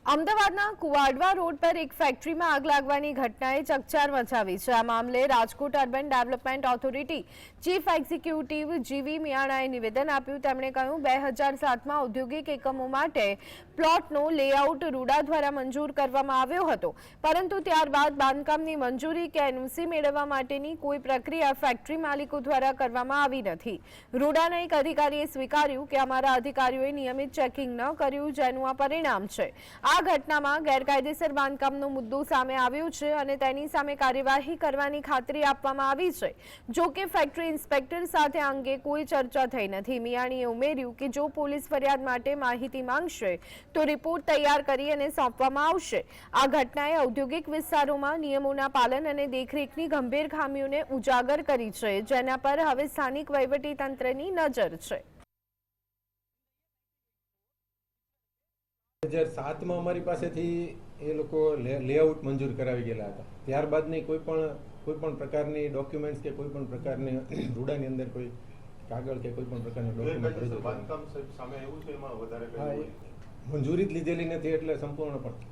અમદાવાદના કુવાડવા રોડ પર એક ફેક્ટરીમાં આગ લાગવાની ઘટનાએ ચકચાર મચાવી છે। આ મામલે Rajkot urban development authority chief executive જીવી મિયાણાએ નિવેદન આપ્યું। તેમણે કહ્યું 2007માં ઔદ્યોગિક એકમો માટે પ્લોટનો લેઆઉટ રૂડા દ્વારા મંજૂર કરવામાં આવ્યો હતો, પરંતુ ત્યારબાદ બાંધકામની મંજૂરી કે એનઓસી મેળવવા માટેની કોઈ પ્રક્રિયા ફેક્ટરી માલિકો દ્વારા કરવામાં આવી નથી। રૂડાના એક અધિકારીએ સ્વીકાર્યું કે અમારા અધિકારીઓએ નિયમિત ચેકિંગ ન કર્યું, જેનું આ પરિણામ છે। આ ઘટનામાં ગેરકાયદેસર બાંધકામનો મુદ્દો સામે આવ્યો છે અને તેની સામે કાર્યવાહી કરવાની ખાતરી આપવામાં આવી છે। જો કે ફેક્ટરી ઇન્સ્પેક્ટર સાથે આ અંગે કોઈ ચર્ચા થઈ નથી। મિયાણીએ ઉમેર્યું કે જો પોલીસ ફરિયાદ માટે માહિતી માંગશે તો રિપોર્ટ તૈયાર કરી અને સોંપવામાં આવશે। આ ઘટનાએ ઔદ્યોગિક વિસ્તારોમાં નિયમોના પાલન અને દેખરેખની ગંભીર ખામીઓને ઉજાગર કરી છે, જેના પર હવે સ્થાનિક વહીવટીતંત્રની નજર છે। 2007માં અમારી પાસેથી એ લોકો લેઆઉટ મંજૂર કરાવી ગયેલા હતા। ત્યારબાદની કોઈ પણ પ્રકારની ડોક્યુમેન્ટ્સ કે કોઈ પણ પ્રકારની રૂડાની અંદર કોઈ કાગળ કે કોઈ પણ પ્રકારનું ડોક્યુમેન્ટ મંજૂરી જ લીધેલી નથી, એટલે સંપૂર્ણપણે